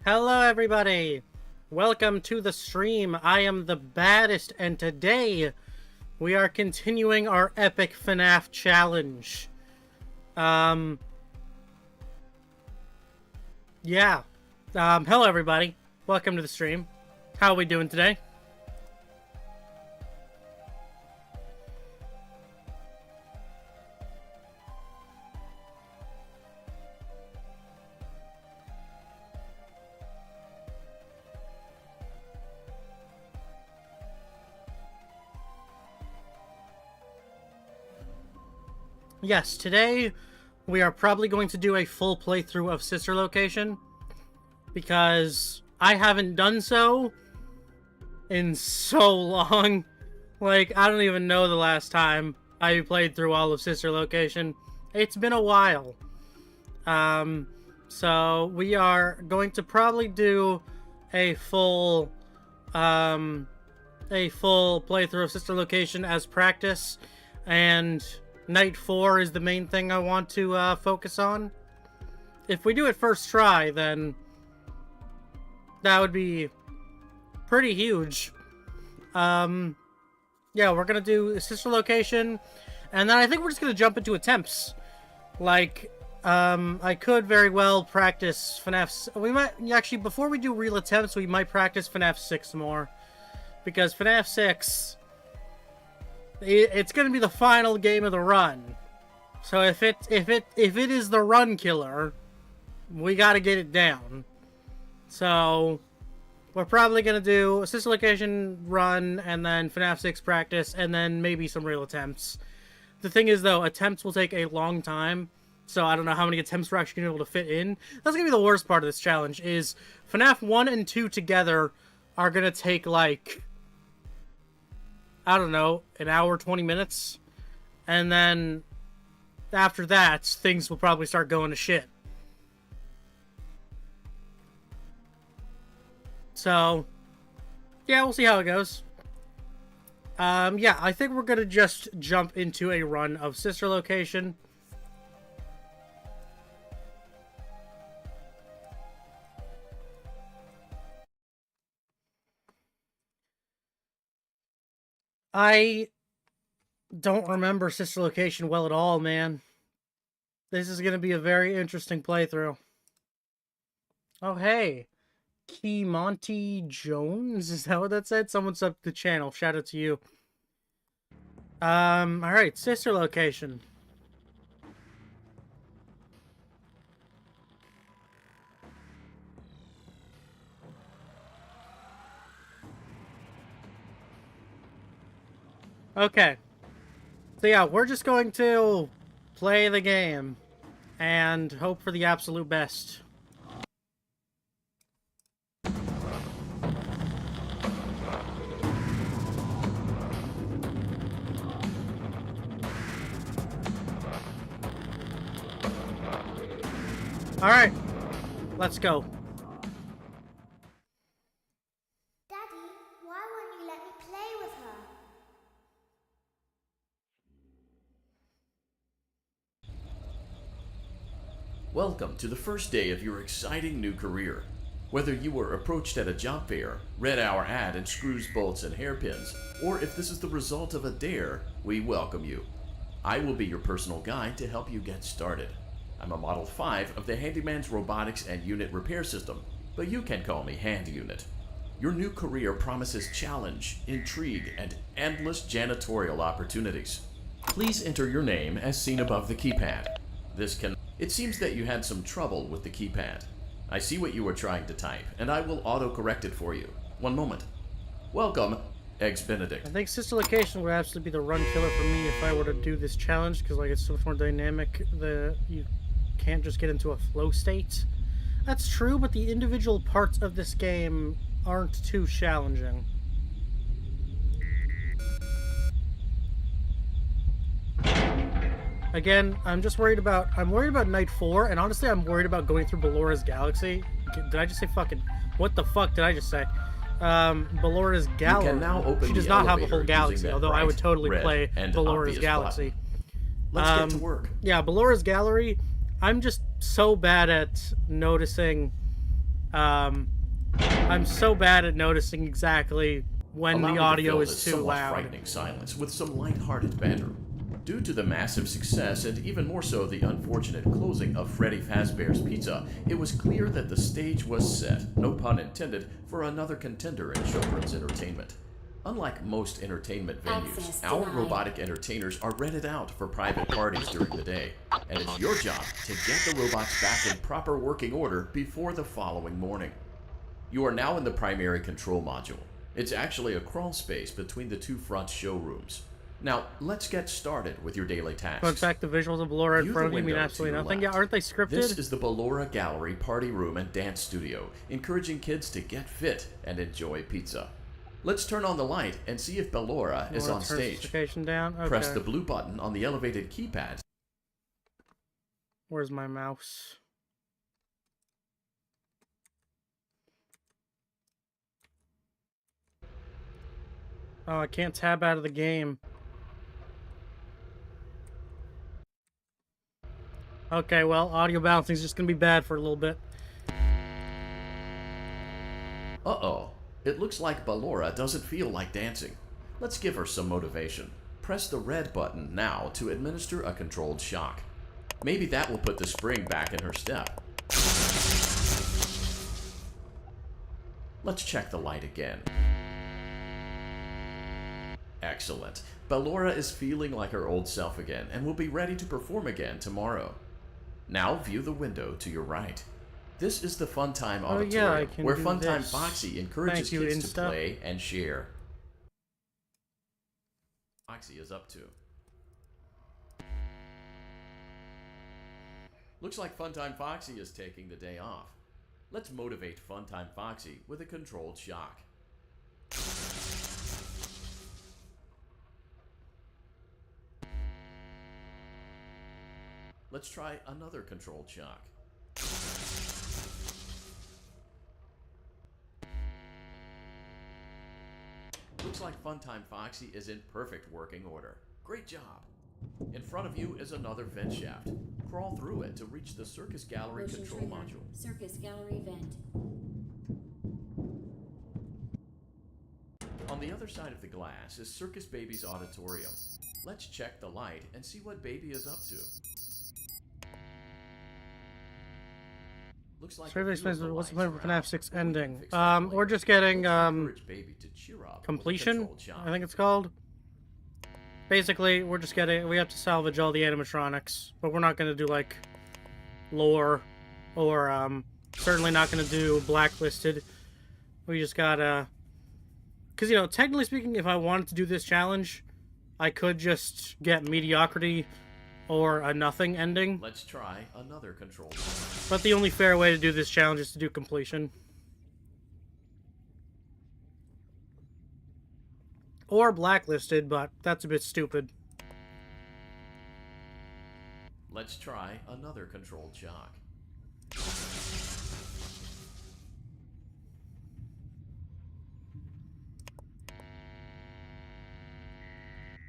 Hello everybody! Welcome to the stream. I am the baddest, and today we are continuing our epic FNAF challenge. Hello everybody. Welcome to the stream. How are we doing today? Yes, today we are probably going to do a full playthrough of Sister Location, because I haven't done so in so long. Like, I don't even know the last time I played through all of Sister Location. It's been a while. So we are going to probably do a full playthrough of Sister Location as practice, and Night 4 is the main thing I want to focus on. If we do it first try, then that would be pretty huge. Yeah, we're gonna do Sister Location, and then I think we're just gonna jump into attempts. Like, I could very well practice FNAF... We might... Actually, before we do real attempts, we might practice FNAF 6 more. Because FNAF 6... It's gonna be the final game of the run. So if it is the run killer, we gotta get it down. So we're probably gonna do a Sister Location run, and then FNAF 6 practice, and then maybe some real attempts. The thing is, though, attempts will take a long time, so I don't know how many attempts we're actually gonna be able to fit in. That's gonna be the worst part of this challenge, is FNAF 1 and 2 together are gonna take, like, I don't know, an hour, 20 minutes. And then after that, things will probably start going to shit. So, yeah, we'll see how it goes. Yeah, I think we're gonna just jump into a run of Sister Location. I don't remember Sister Location well at all, man. This is going to be a very interesting playthrough. Oh, hey. Key Monty Jones? Is that what that said? Someone subbed the channel. Shout out to you. Alright. Sister Location. Okay. So yeah, we're just going to play the game and hope for the absolute best. Alright, let's go. Daddy, why won't you let me play with her? Welcome to the first day of your exciting new career. Whether you were approached at a job fair, read our ad in screws, bolts, and hairpins, or if this is the result of a dare, we welcome you. I will be your personal guide to help you get started. I'm a Model 5 of the Handyman's Robotics and Unit Repair System, but you can call me Hand Unit. Your new career promises challenge, intrigue, and endless janitorial opportunities. Please enter your name as seen above the keypad. It seems that you had some trouble with the keypad. I see what you were trying to type, and I will auto-correct it for you. One moment. Welcome, Eggs Benedict. I think Sister Location would absolutely be the run killer for me if I were to do this challenge, because like it's so much more dynamic. You can't just get into a flow state. That's true, but the individual parts of this game aren't too challenging. Again, I'm worried about Night 4, and honestly, I'm worried about going through Bellora's Galaxy. Did I just say fucking... What the fuck did I just say? Bellora's Gallery. You can now open she does the not have a whole elevator galaxy, using that although I would bright, totally red, play and Bellora's obvious Galaxy. Let's get to work. Yeah, Bellora's Gallery, I'm just so bad at noticing I'm so bad at noticing exactly when Allow the me to audio fill is this too somewhat loud. frightening silence with some light-hearted banter. Due to the massive success, and even more so the unfortunate closing of Freddy Fazbear's Pizza, it was clear that the stage was set, no pun intended, for another contender in children's entertainment. Unlike most entertainment venues, our robotic entertainers are rented out for private parties during the day, and it's your job to get the robots back in proper working order before the following morning. You are now in the primary control module. It's actually a crawl space between the two front showrooms. Now, let's get started with your daily tasks. So in fact, the visuals of Ballora in View front the of you mean window absolutely to your nothing. left. Yeah, aren't they scripted? This is the Ballora Gallery Party Room and Dance Studio, encouraging kids to get fit and enjoy pizza. Let's turn on the light and see if Ballora is on stage. Down? Okay. Press the blue button on the elevated keypad. Where's my mouse? Oh, I can't tab out of the game. Okay, well, audio balancing is just gonna be bad for a little bit. Uh-oh. It looks like Ballora doesn't feel like dancing. Let's give her some motivation. Press the red button now to administer a controlled shock. Maybe that will put the spring back in her step. Let's check the light again. Excellent. Ballora is feeling like her old self again and will be ready to perform again tomorrow. Now view the window to your right. This is the Funtime Auditorium, where Funtime Foxy encourages kids to play and share. Foxy is up to. Looks like Funtime Foxy is taking the day off. Let's motivate Funtime Foxy with a controlled shock. Let's try another controlled shock. Looks like Funtime Foxy is in perfect working order. Great job! In front of you is another vent shaft. Crawl through it to reach the Circus Gallery control module. Circus Gallery vent. On the other side of the glass is Circus Baby's auditorium. Let's check the light and see what Baby is up to. Looks like Survey explains what's the plan for FNAF 6 ending. Fix We're just getting Baby to cheer up with a completion, controlled shock. I think it's called. Basically, we're just getting, we have to salvage all the animatronics, but we're not gonna do like lore, or certainly not gonna do blacklisted. We just gotta, because you know, technically speaking, if I wanted to do this challenge, I could just get mediocrity or a nothing ending. Let's try another control. But the only fair way to do this challenge is to do completion. Or blacklisted, but that's a bit stupid. Let's try another controlled shock.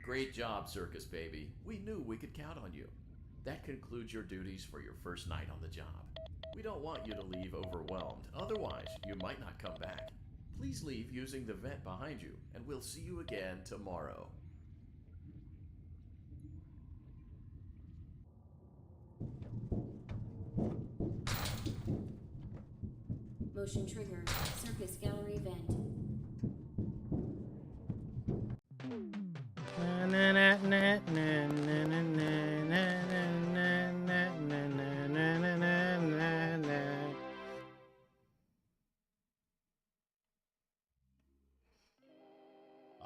Great job, Circus Baby. We knew we could count on you. That concludes your duties for your first night on the job. We don't want you to leave overwhelmed, otherwise you might not come back. Please leave using the vent behind you, and we'll see you again tomorrow. Motion trigger. Circus Gallery vent.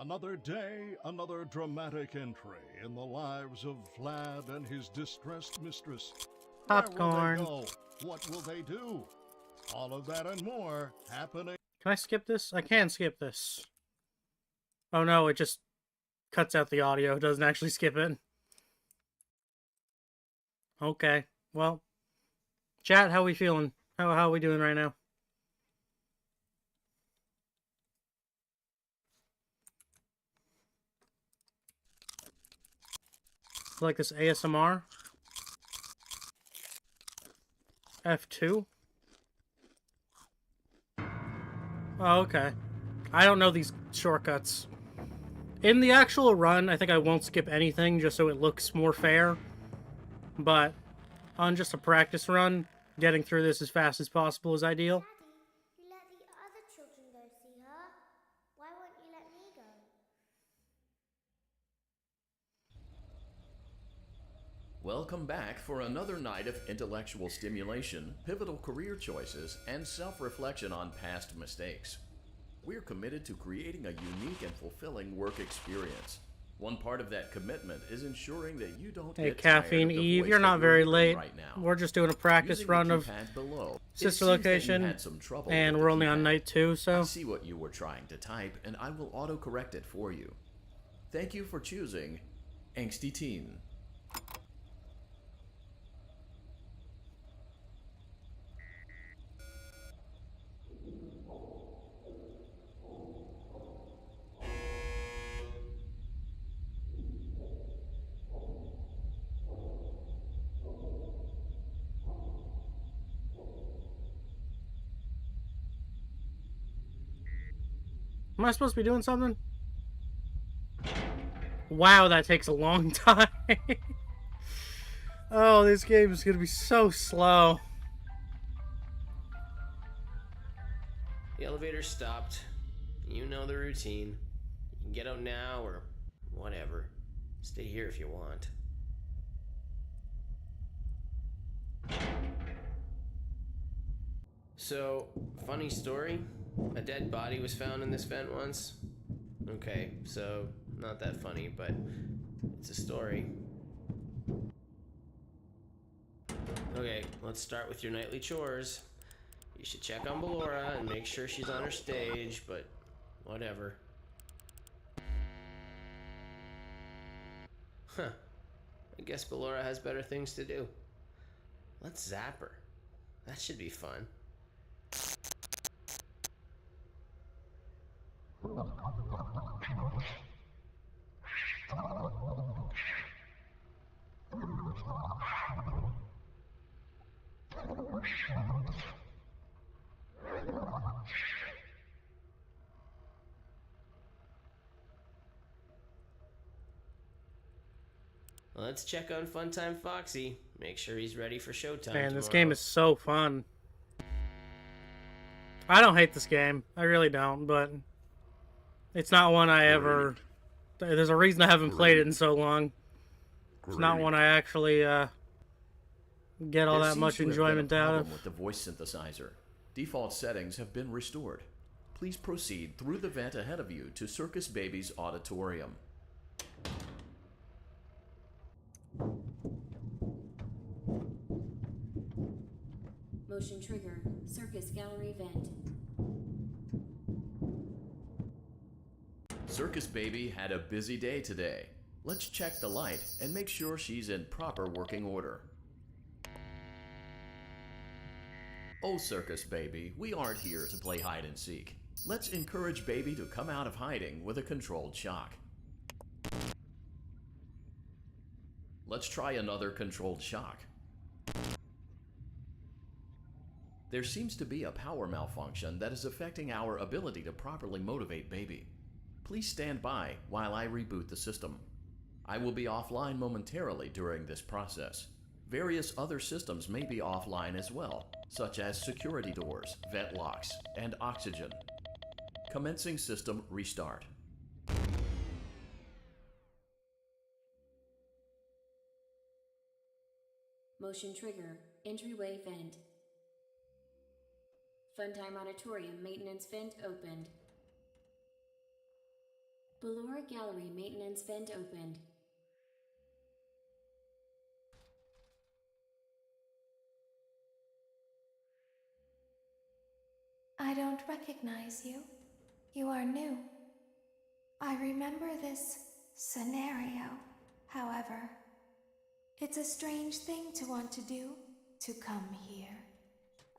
Another day, another dramatic entry in the lives of Vlad and his distressed mistress. Popcorn. Where will they go? What will they do? All of that and more happening. Can I skip this? I can skip this. Oh no, it just cuts out the audio. It doesn't actually skip it. Okay. Well, chat, how we feeling? How are we doing right now? Like this ASMR? F2? Oh, okay. I don't know these shortcuts. In the actual run, I think I won't skip anything just so it looks more fair. But on just a practice run, getting through this as fast as possible is ideal. Daddy, you let the other children go see her. Why won't you let me go? Welcome back for another night of intellectual stimulation, pivotal career choices, and self-reflection on past mistakes. We're committed to creating a unique and fulfilling work experience. One part of that commitment is ensuring that you don't Hey, get tired Caffeine of the Eve, voice you're that not very hearing late. right now. We're just doing a practice Using the run of keypad below, it Sister seems that you Location, had some trouble and with we're the only on keypad. night 2, I so... see what you were trying to type, and I will auto-correct it for you. Thank you for choosing Angsty Teen. Am I supposed to be doing something? Wow, that takes a long time. Oh, this game is going to be so slow. The elevator stopped. You know the routine. You can get out now or whatever. Stay here if you want. So, funny story. A dead body was found in this vent once. Okay, so not that funny, but it's a story. Okay, let's start with your nightly chores. You should check on Ballora and make sure she's on her stage, but whatever. Huh. I guess Ballora has better things to do. Let's zap her. That should be fun. Let's check on Funtime Foxy. Make sure he's ready for showtime Man, this tomorrow. game is so fun. I don't hate this game. I really don't, but it's not one I ever... There's a reason I haven't played it in so long. It's not one I actually get all There that seems much to have been a enjoyment out problem of. with the voice synthesizer. Default settings have been restored. Please proceed through the vent ahead of you to Circus Baby's auditorium. Motion trigger. Circus gallery vent. Circus Baby had a busy day today. Let's check the light and make sure she's in proper working order. Oh, Circus Baby, we aren't here to play hide and seek. Let's encourage Baby to come out of hiding with a controlled shock. Let's try another controlled shock. There seems to be a power malfunction that is affecting our ability to properly motivate Baby. Please stand by while I reboot the system. I will be offline momentarily during this process. Various other systems may be offline as well, such as security doors, vent locks, and oxygen. Commencing system restart. Motion trigger. Entryway vent. Funtime Auditorium maintenance vent opened. Ballora Gallery maintenance vent opened. I don't recognize you. You are new. I remember this scenario, however. It's a strange thing to want to do, to come here.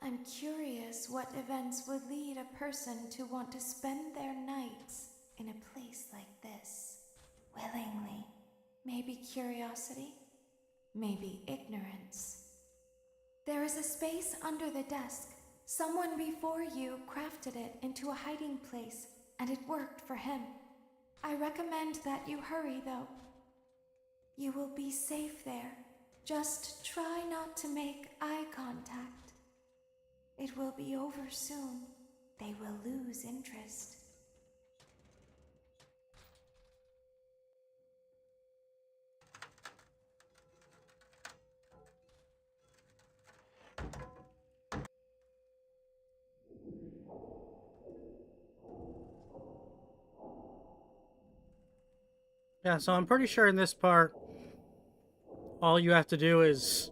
I'm curious what events would lead a person to want to spend their nights in a place like this. Willingly. Maybe curiosity, maybe ignorance. There is a space under the desk, Someone before you crafted it into a hiding place, and it worked for him. I recommend that you hurry, though. You will be safe there. Just try not to make eye contact. It will be over soon. They will lose interest. Yeah, so I'm pretty sure in this part, all you have to do is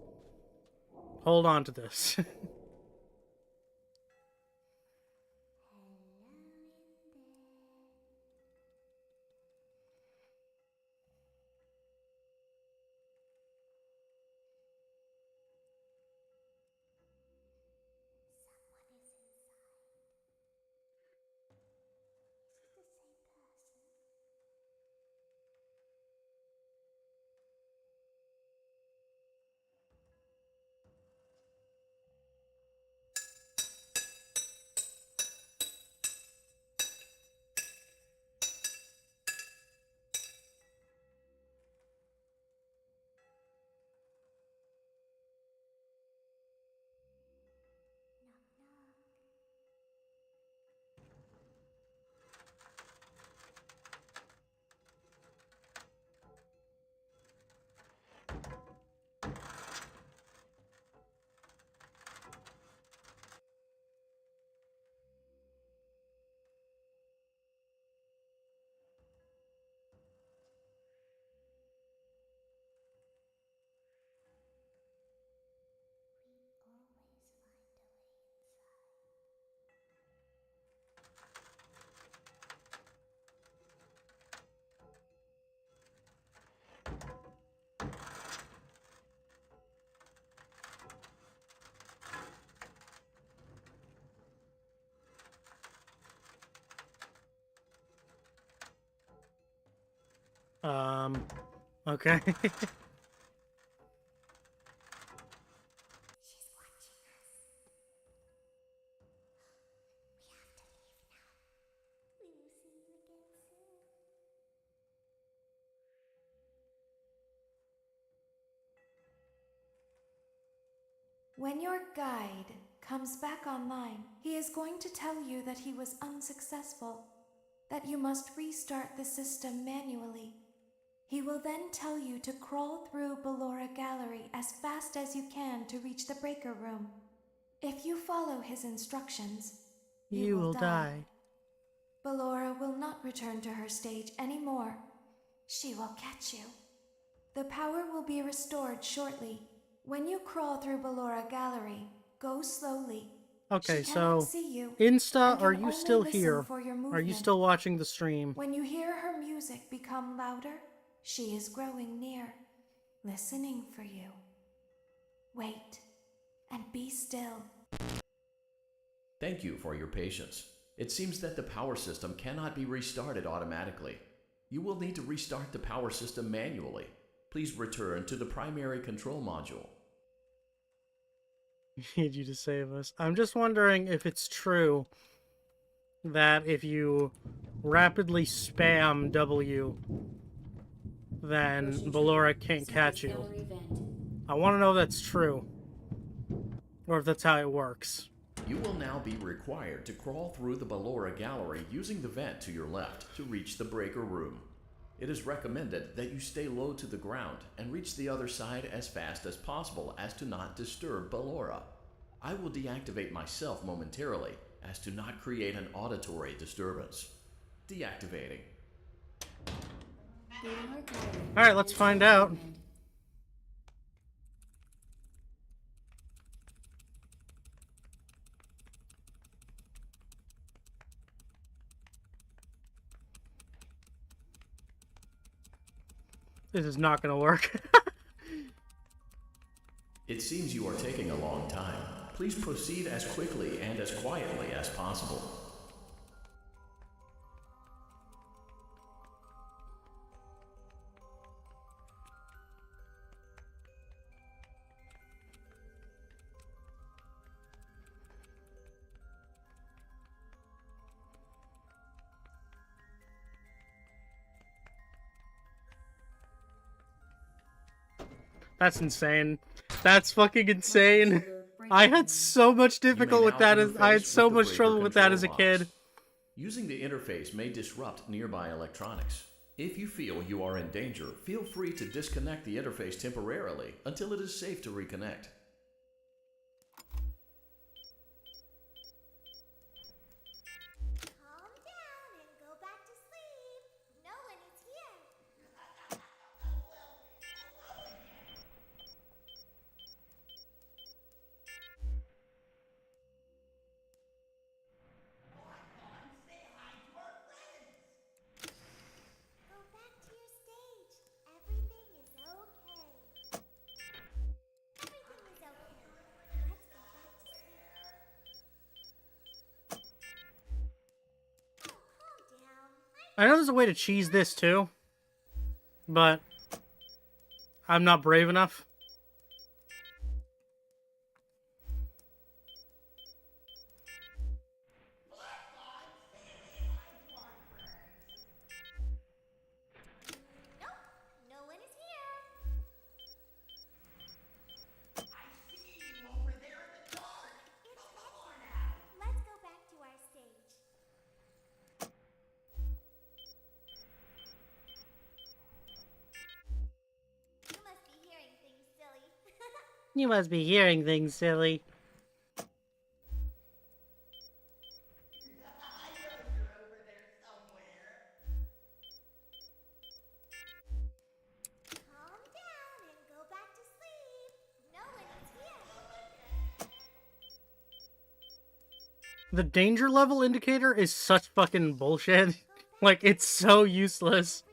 hold on to this. Okay. She's watching us. We have to leave now. We will see you again soon. When your guide comes back online, he is going to tell you that he was unsuccessful, that you must restart the system manually. He will then tell you to crawl through Ballora Gallery as fast as you can to reach the breaker room. If you follow his instructions, you will die. Ballora will not return to her stage anymore. She will catch you. The power will be restored shortly. When you crawl through Ballora Gallery, go slowly. Okay, She cannot so see you, Insta, and are can you only still listen here? for your Are you movement. still watching the stream? When you hear her music become louder, she is growing near, listening for you. Wait, and be still. Thank you for your patience. It seems that the power system cannot be restarted automatically. You will need to restart the power system manually. Please return to the primary control module. Need you to save us. I'm just wondering if it's true that if you rapidly spam W, then Motion Ballora trigger, can't surface catch you. gallery vent. I want to know if that's true, or if that's how it works. You will now be required to crawl through the Ballora Gallery using the vent to your left to reach the breaker room. It is recommended that you stay low to the ground and reach the other side as fast as possible as to not disturb Ballora. I will deactivate myself momentarily as to not create an auditory disturbance. Deactivating. Ballora Gallery Alright, let's find out. opened. This is not going to work. It seems you are taking a long time. Please proceed as quickly and as quietly as possible. That's insane. That's fucking insane. I had so much difficult with that as I had so much trouble with that as a kid. Using the interface may disrupt nearby electronics. If you feel you are in danger, feel free to disconnect the interface temporarily until it is safe to reconnect. Calm down and go back to sleep. No one is here. Go back to your stage. Everything is okay. Everything is okay. Let's go back to sleep. Oh, calm down. I know there's a way to cheese this too, but I'm not brave enough. Nope, no one is here. It's bedtime. Let's go back to our stage. You must be hearing things, silly. You must be hearing things, silly. Calm down and go back to sleep. No one is here. The danger level indicator is such fucking bullshit. Like, it's so useless.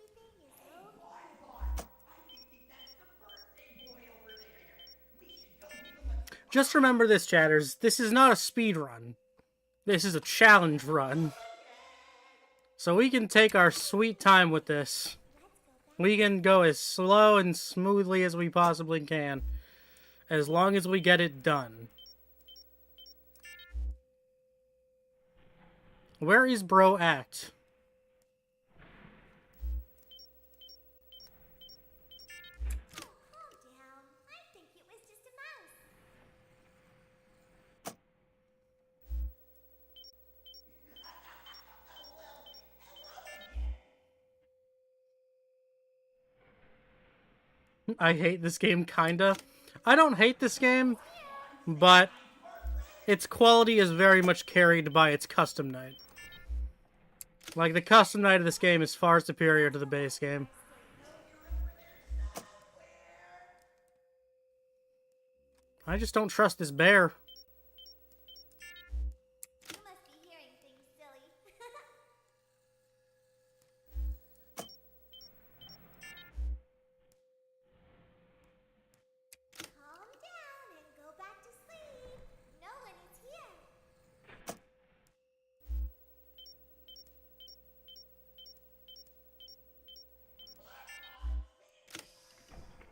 Just remember this, chatters. This is not a speed run. This is a challenge run. So we can take our sweet time with this. We can go as slow and smoothly as we possibly can. As long as we get it done. Where is bro at? Calm down. I think it was just a mouse. I hate this game, kinda. I don't hate this game, but its quality is very much carried by its custom night. Like, the custom night of this game is far superior to the base game. I just don't trust this bear. You must be hearing things, silly. Calm down and go back to sleep. No one is here.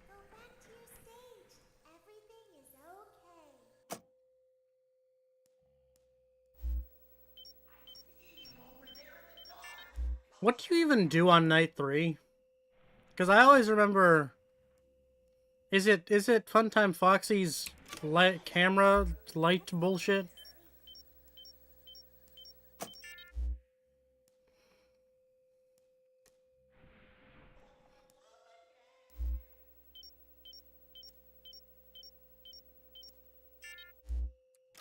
Go back to your stage. Everything is okay. What do you even do on night 3? Because I always remember... Is it Funtime Foxy's camera light bullshit?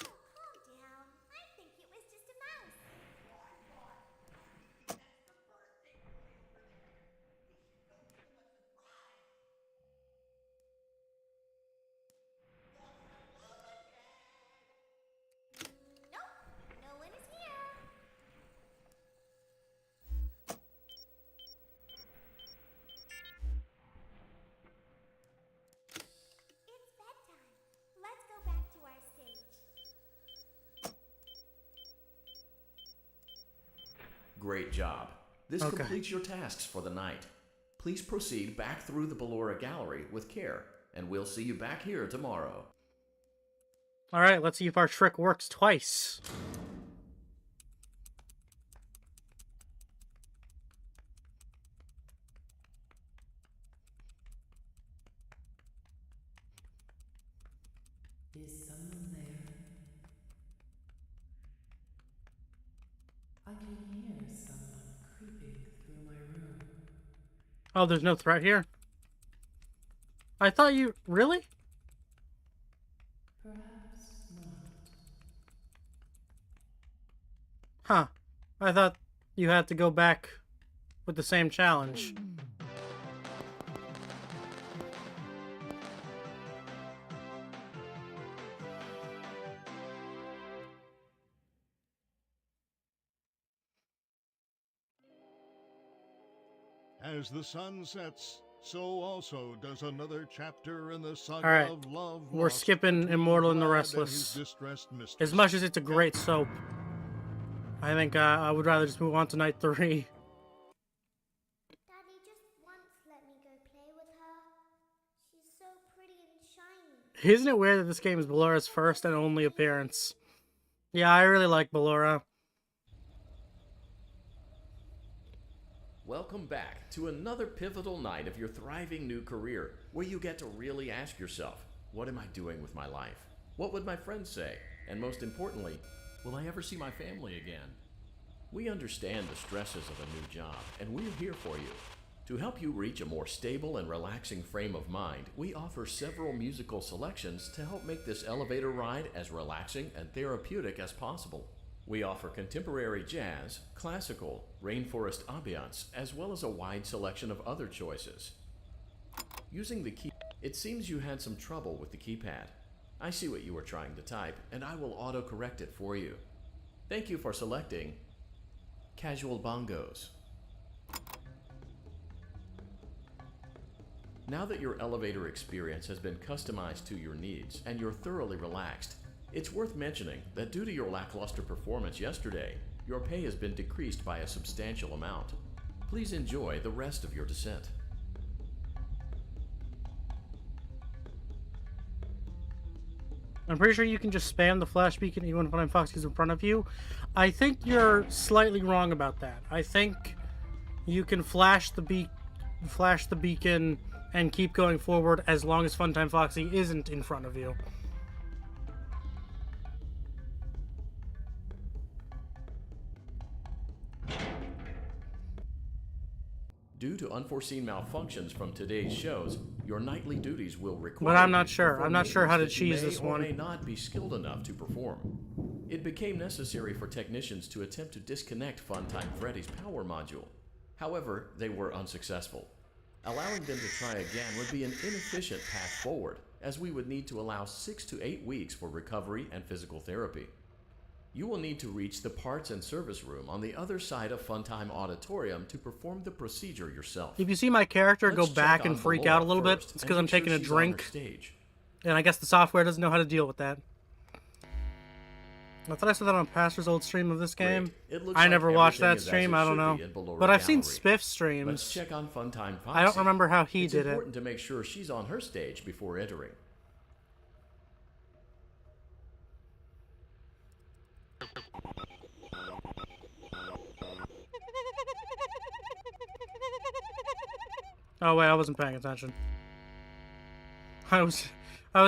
Oh, calm down. I think it was just a mouse. Nope, no one is here. It's bedtime. Let's go back to our stage. Great job. This Okay. completes your tasks for the night. Please proceed back through the Ballora Gallery with care, and we'll see you back here tomorrow. Alright, let's see if our trick works twice. Oh, there's no threat here? I thought you... Really? Huh. I thought you had to go back with the same challenge. As the sun sets, so also does another chapter in the saga Alright, of love. we're lost skipping between Immortal and the Vlad Restless. his distressed mistress. As much as it's a great soap, I think I would rather just move on to night 3. Daddy just once let me go play with her. She's so pretty and shiny. Isn't it weird that this game is Ballora's first and only appearance? Yeah, I really like Ballora. Welcome back to another pivotal night of your thriving new career, where you get to really ask yourself, what am I doing with my life? What would my friends say? And most importantly, will I ever see my family again? We understand the stresses of a new job, and we're here for you. To help you reach a more stable and relaxing frame of mind, we offer several musical selections to help make this elevator ride as relaxing and therapeutic as possible. We offer contemporary jazz, classical, rainforest ambiance, as well as a wide selection of other choices. Using the key, it seems you had some trouble with the keypad. I see what you were trying to type, and I will auto-correct it for you. Thank you for selecting Casual Bongos. Now that your elevator experience has been customized to your needs and you're thoroughly relaxed, it's worth mentioning that due to your lackluster performance yesterday, your pay has been decreased by a substantial amount. Please enjoy the rest of your descent. I'm pretty sure you can just spam the flash beacon even when Fox is in front of you. I think you're slightly wrong about that. I think you can flash the beacon and keep going forward as long as Funtime Foxy isn't in front of you. Due to unforeseen malfunctions from today's shows, your nightly duties will require. But I'm not you to sure. perform I'm not sure how to maintenance that you cheese this may or one. may not be skilled enough to perform. It became necessary for technicians to attempt to disconnect Funtime Freddy's power module. However, they were unsuccessful. Allowing them to try again would be an inefficient path forward, as we would need to allow 6 to 8 weeks for recovery and physical therapy. You will need to reach the parts and service room on the other side of Funtime Auditorium to perform the procedure yourself. If you see my character Let's go back check and on freak Ballora out a little bit, first it's and because I'm make sure taking a she's on her drink, stage. and I guess the software doesn't know how to deal with that. I thought I saw that on Pastor's old stream of this game. Great. It looks I like never watched everything that is as stream, it I don't should know. be in Ballora But I've seen Gallery. Spiff's Let's streams. check on Funtime Foxy. I don't remember how he it's did it. important to make sure she's on her stage before entering. Oh wait, I wasn't paying attention. I was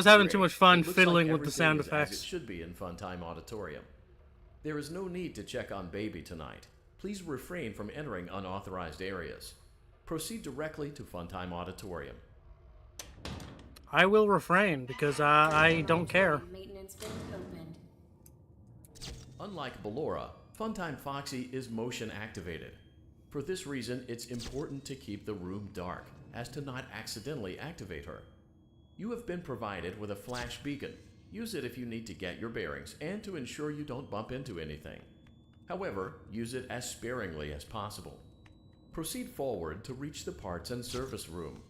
having too Great. much fun It looks fiddling like with the sound everything is as effects. it should be in Funtime Auditorium. There is no need to check on Baby tonight. Please refrain from entering unauthorized areas. Proceed directly to Funtime Auditorium. I will refrain because I don't care. Maintenance vent opened. Unlike Ballora, Funtime Foxy is motion activated. For this reason, it's important to keep the room dark, as to not accidentally activate her. You have been provided with a flash beacon. Use it if you need to get your bearings and to ensure you don't bump into anything. However, use it as sparingly as possible. Proceed forward to reach the parts and service room.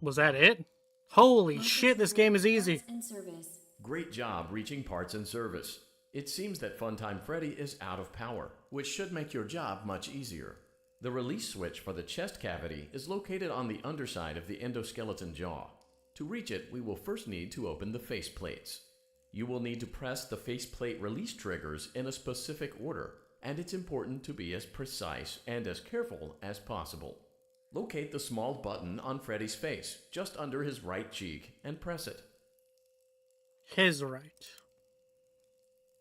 Was that it? Holy shit, this game is easy. Parts and service. Great job reaching parts and service. It seems that Funtime Freddy is out of power, which should make your job much easier. The release switch for the chest cavity is located on the underside of the endoskeleton jaw. To reach it, we will first need to open the face plates. You will need to press the faceplate release triggers in a specific order, and it's important to be as precise and as careful as possible. Locate the small button on Freddy's face, just under his right cheek, and press it. His right.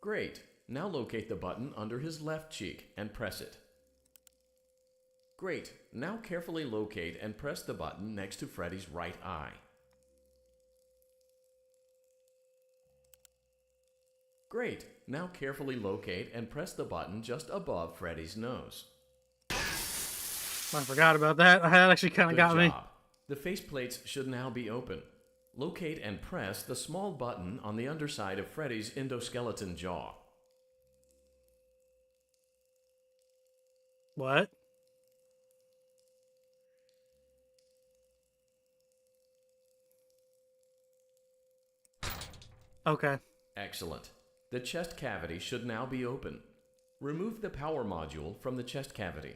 Great. Now locate the button under his left cheek and press it. Great. Now carefully locate and press the button next to Freddy's right eye. Great. Now carefully locate and press the button just above Freddy's nose. I forgot about that. That actually kind of Good got me. job. The faceplates should now be open. Locate and press the small button on the underside of Freddy's endoskeleton jaw. What? Okay. Excellent. The chest cavity should now be open. Remove the power module from the chest cavity.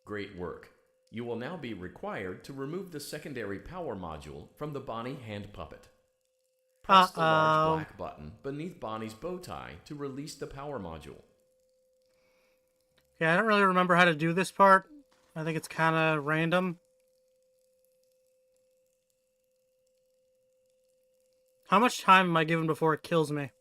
Great work. You will now be required to remove the secondary power module from the Bonnie hand puppet. Press the large black button beneath Bonnie's bow tie to release the power module. Yeah, I don't really remember how to do this part. I think it's kind of random. How much time am I given before it kills me?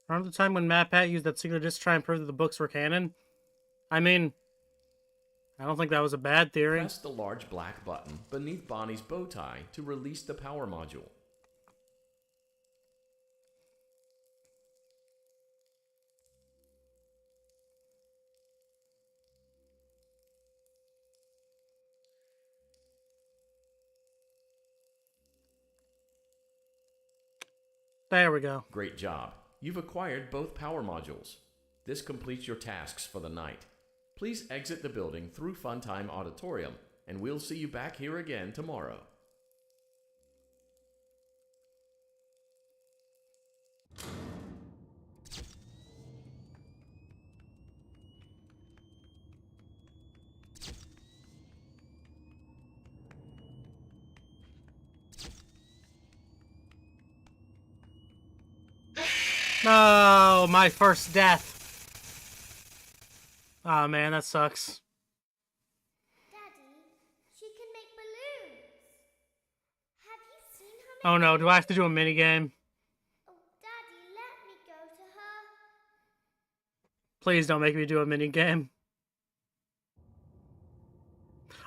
Remember the time when MatPat used that secret disc to try and prove that the books were canon? I mean, I don't think that was a bad theory. Press the large black button beneath Bonnie's bow tie to release the power module. There we go. Great job. You've acquired both power modules. This completes your tasks for the night. Please exit the building through Funtime Auditorium, and we'll see you back here again tomorrow. No, my first death. Oh man, that sucks. Daddy, she can make balloons. Have you seen her make Oh no, do I have to do a mini game? Oh, Daddy, let me go to her. Please don't make me do a mini game.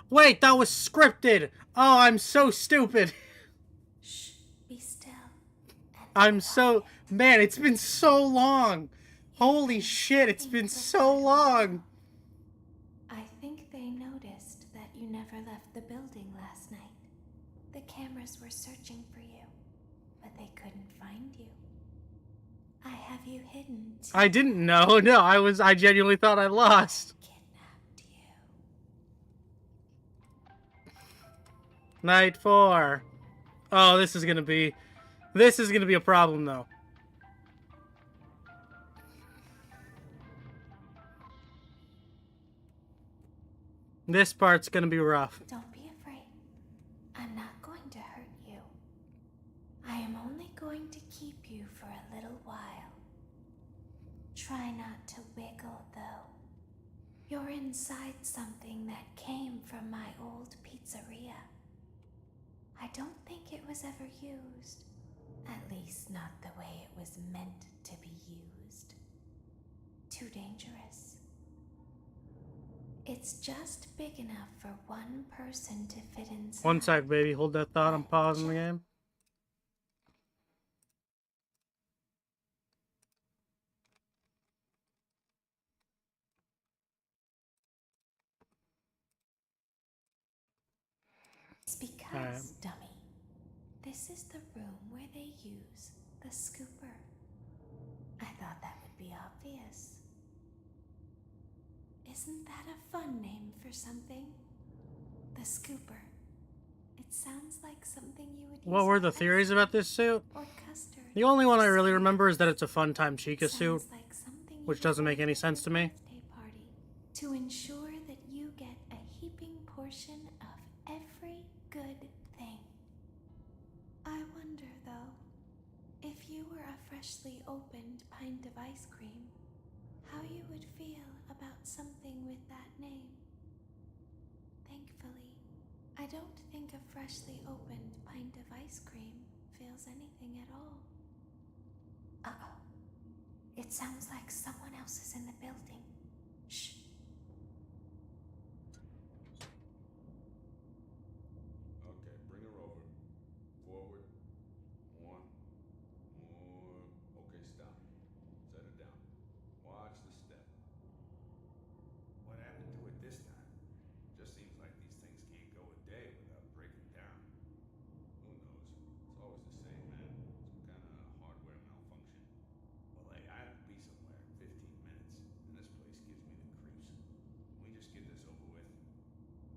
Wait, that was scripted. Oh, I'm so stupid. Shh, be still. I'm so... Man, it's been so long. Holy shit, it's been so long. I think they noticed that you never left the building last night. The cameras were searching for you, but they couldn't find you. I have you hidden too. I didn't know. No, I genuinely thought I lost. Kidnapped you. Night 4. Oh, this is gonna be a problem though. This part's gonna be rough. Don't be afraid. I'm not going to hurt you. I am only going to keep you for a little while. Try not to wiggle, though. You're inside something that came from my old pizzeria. I don't think it was ever used. At least not the way it was meant to be used. Too dangerous. It's just big enough for one person to fit inside. One sec, baby. Hold that thought. I'm pausing the game. It's because, dummy, this is the room where they use the scooper. I thought that would be obvious. Isn't that a fun name for something? The scooper. It sounds like something you would use. What were the theories about this suit? Or custard. The only one I really remember is that it's a Funtime Chica suit, Sounds like something you which would doesn't make wear any to sense to your me. birthday party. to ensure that you get a heaping portion of every good thing. I wonder, though, if you were a freshly opened pint of ice cream, how you would feel about something with that name. Thankfully, I don't think a freshly opened pint of ice cream feels anything at all. Uh-oh. It sounds like someone else is in the building. Shh. Okay, bring her over. Forward. One. More. Okay, stop. Set it down. Watch the step. What happened to it this time? Just seems like these things can't go a day without breaking down. Who knows? It's always the same, man. Some kind of hardware malfunction. Well, hey, I have to be somewhere in 15 minutes, and this place gives me the creeps. Can we just get this over with?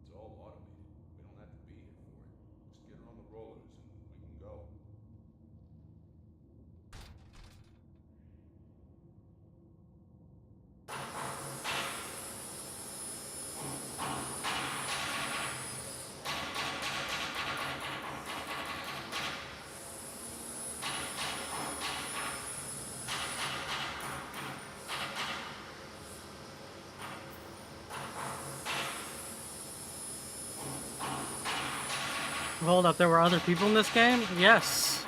It's all automated. We don't have to be here for it. Just get her on the rollers and we can go. Hold up, there were other people in this game? Yes.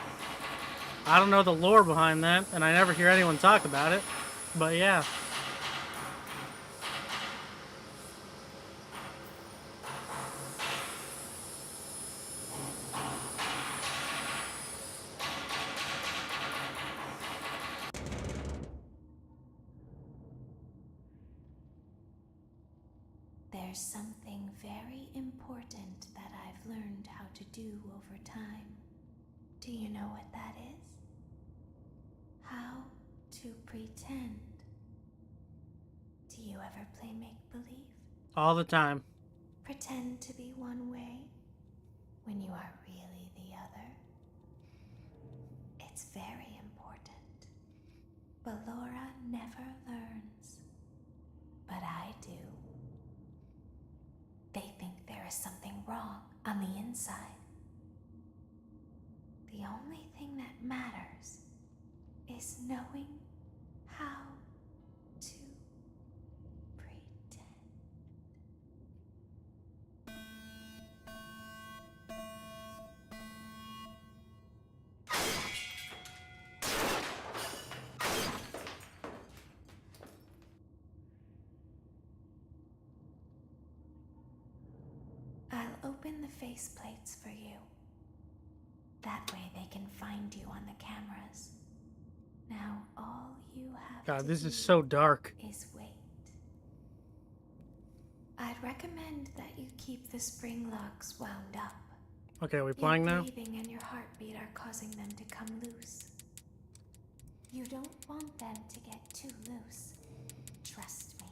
I don't know the lore behind that, and I never hear anyone talk about it. But yeah. There's something very important that I've learned how to do over time. Do you know what that is? How to pretend. Do you ever play make-believe? All the time. Pretend to be one way when you are really the other. It's very important. Ballora never learns. But I do. They think there is something wrong on the inside. The only thing that matters is knowing how to pretend. I'll open the faceplates for you. That way they can find you on the cameras. Now all you have God, to this do is so dark. is wait. I'd recommend that you keep the spring locks wound up. Okay, are we playing Your now? breathing and your heartbeat are causing them to come loose. You don't want them to get too loose. Trust me.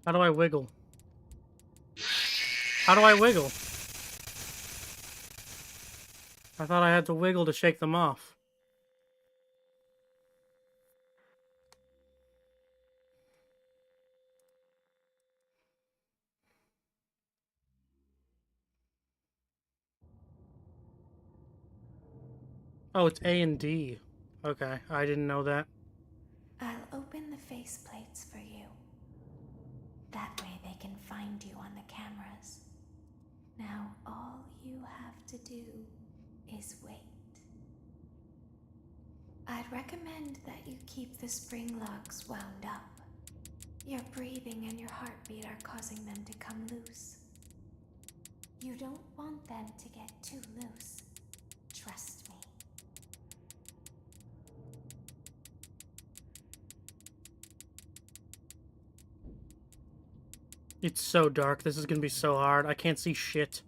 How do I wiggle? How do I wiggle? I thought I had to wiggle to shake them off. Oh, it's A and D. Okay, I didn't know that. I'll open the faceplates for you. That way they can find you on the cameras. Now all you have to do is wait. I'd recommend that you keep the spring locks wound up. Your breathing and your heartbeat are causing them to come loose. You don't want them to get too loose. Trust me. It's so dark. This is gonna be so hard. I can't see shit.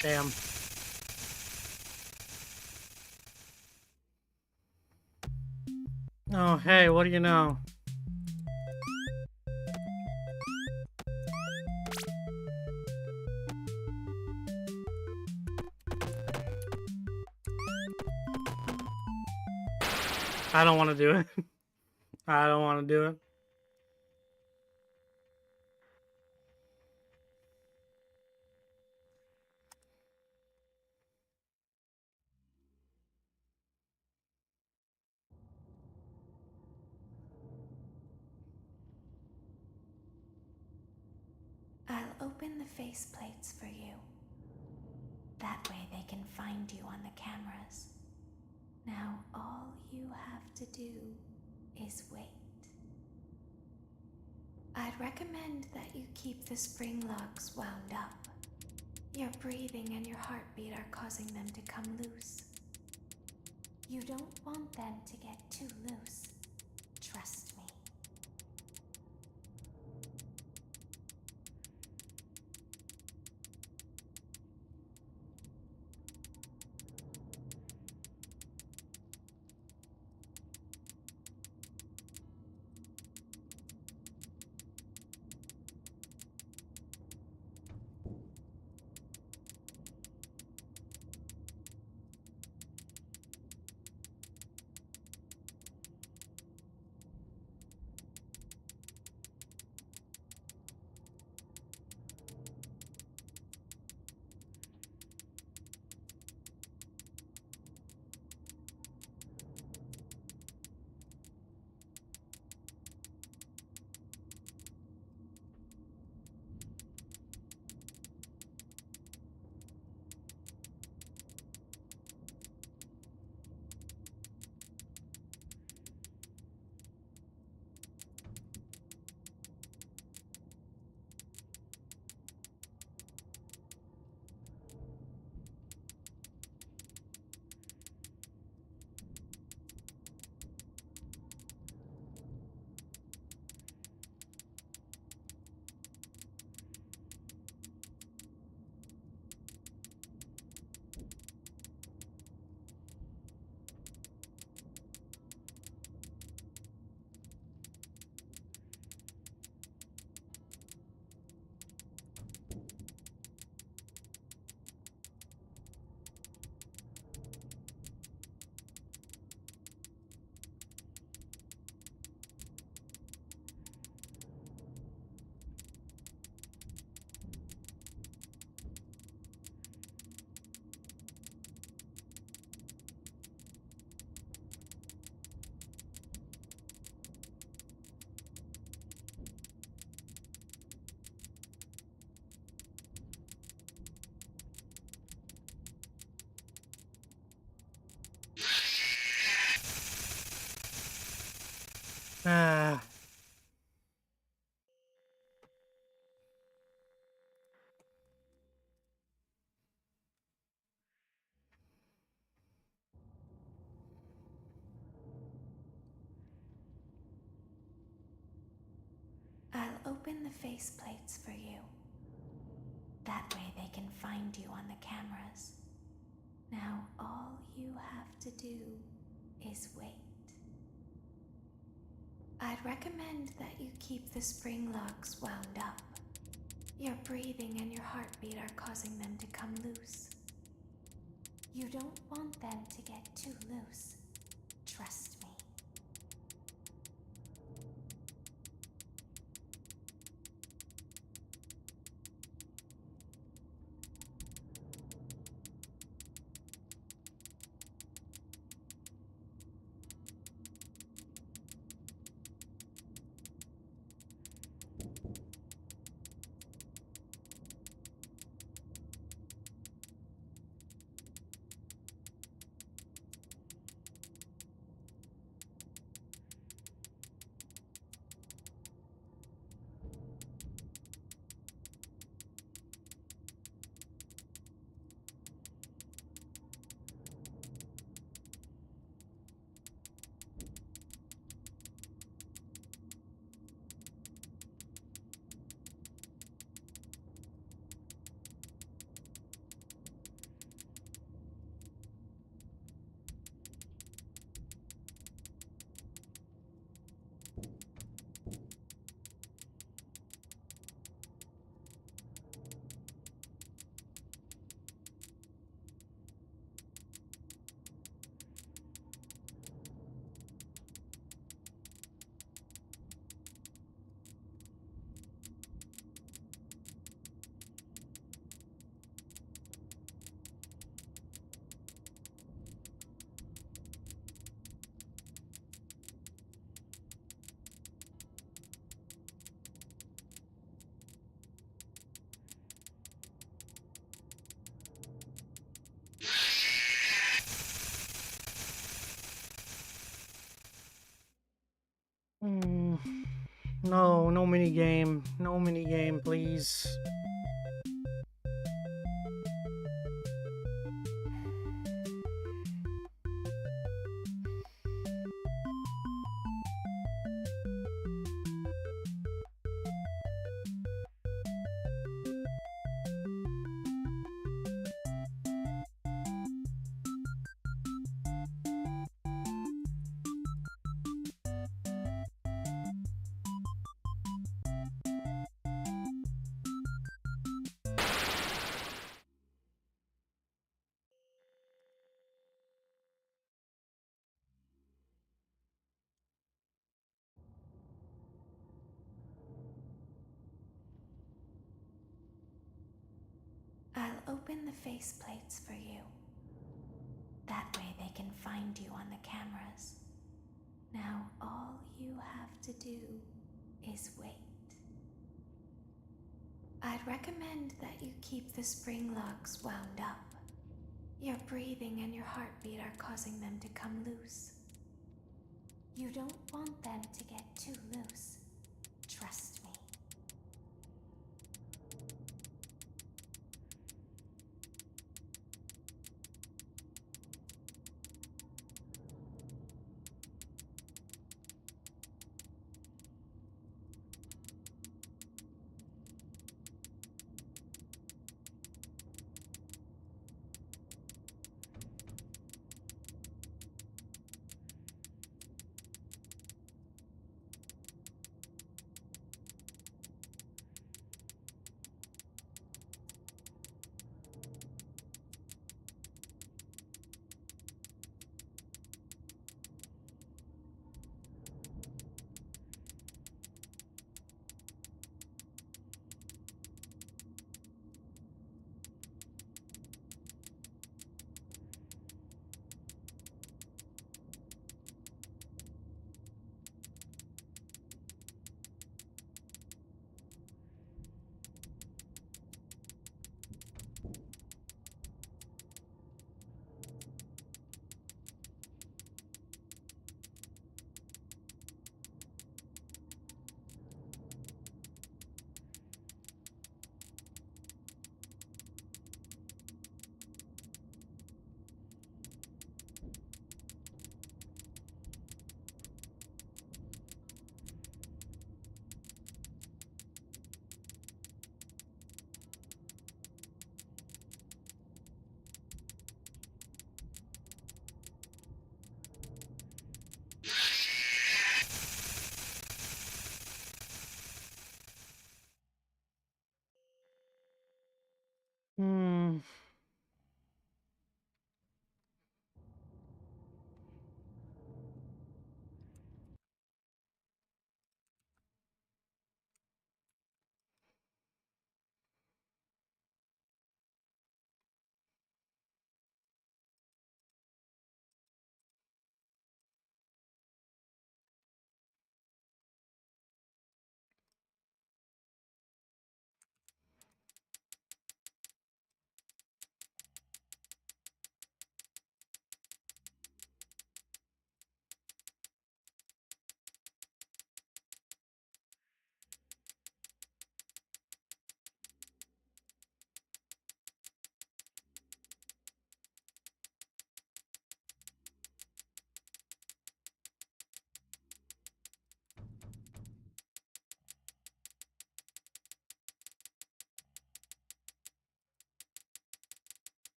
Damn. Oh, hey, what do you know? I don't want to do it. I don't want to do it. I'll open the faceplates for you. That way they can find you on the cameras. Now all you have to do is wait. I'd recommend that you keep the spring locks wound up. Your breathing and your heartbeat are causing them to come loose. You don't want them to get too loose. Trust me. Ah. I'll open the faceplates for you. That way they can find you on the cameras. Now all you have to do is wait. I'd recommend that you keep the spring locks wound up. Your breathing and your heartbeat are causing them to come loose. You don't want them to get too loose. Trust me. No, no minigame. No minigame, please. I'll open the faceplates for you. That way they can find you on the cameras. Now all you have to do is wait. I'd recommend that you keep the spring locks wound up. Your breathing and your heartbeat are causing them to come loose. You don't want them to get too loose. Trust me.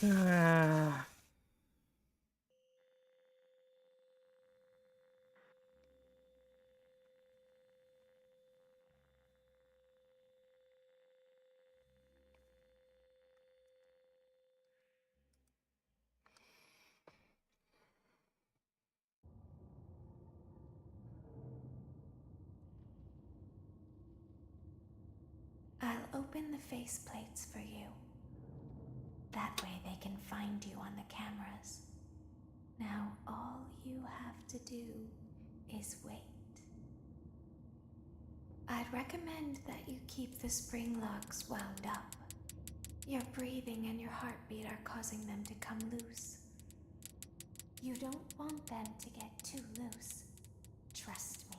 Ah. I'll open the faceplates for you. That way they can find you on the cameras. Now all you have to do is wait. I'd recommend that you keep the spring locks wound up. Your breathing and your heartbeat are causing them to come loose. You don't want them to get too loose. Trust me.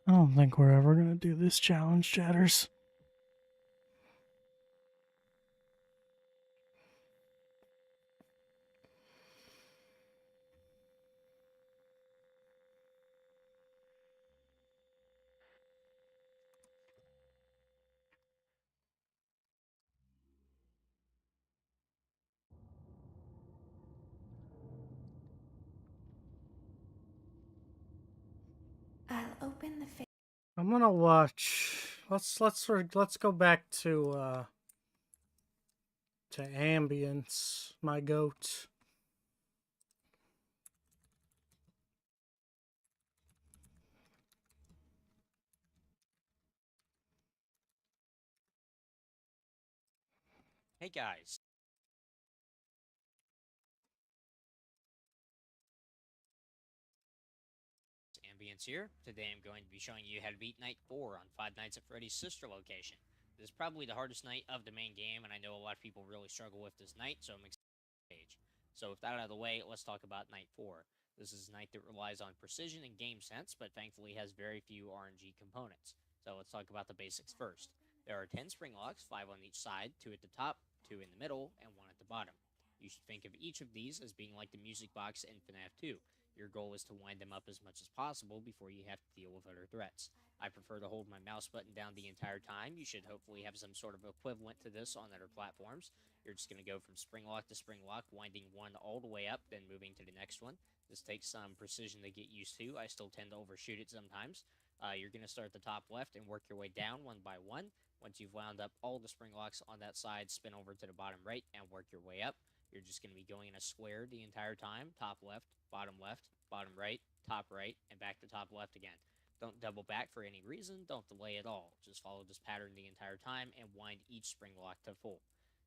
I don't think we're ever gonna do this challenge, chatters. I'll open the I'm gonna watch. Let's go back to ambience, my goat. Hey guys. Ambience here. Today I'm going to be showing you how to beat Night 4 on Five Nights at Freddy's sister location. This is probably the hardest night of the main game, and I know a lot of people really struggle with this night, so I'm excited to page. So with that out of the way, let's talk about Night 4. This is a night that relies on precision and game sense, but thankfully has very few RNG components. So let's talk about the basics first. There are 10 spring locks, 5 on each side, 2 at the top, 2 in the middle, and 1 at the bottom. You should think of each of these as being like the music box in FNAF 2. Your goal is to wind them up as much as possible before you have to deal with other threats. I prefer to hold my mouse button down the entire time. You should hopefully have some sort of equivalent to this on other platforms. You're just going to go from spring lock to spring lock, winding one all the way up, then moving to the next one. This takes some precision to get used to. I still tend to overshoot it sometimes. You're going to start at the top left and work your way down one by one. Once you've wound up all the spring locks on that side, spin over to the bottom right and work your way up. You're just going to be going in a square the entire time. Top left, bottom right, top right, and back to top left again. Don't double back for any reason. Don't delay at all. Just follow this pattern the entire time and wind each spring lock to full.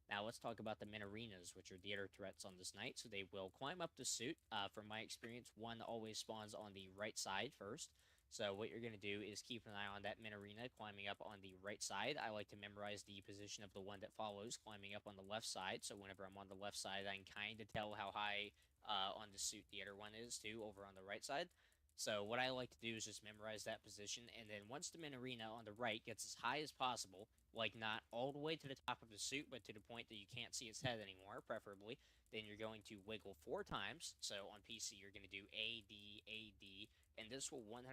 Now let's talk about the Minarinas, which are the other threats on this night. So they will climb up the suit. From my experience, one always spawns on the right side first. So what you're going to do is keep an eye on that Minarina climbing up on the right side. I like to memorize the position of the one that follows climbing up on the left side. So whenever I'm on the left side, I can kind of tell how high on the suit the other one is too over on the right side. So what I like to do is just memorize that position, and then once the Minarina on the right gets as high as possible, like not all the way to the top of the suit, but to the point that you can't see its head anymore, preferably, then you're going to wiggle 4 times. So on PC, you're going to do A, D, A, D, and this will 100%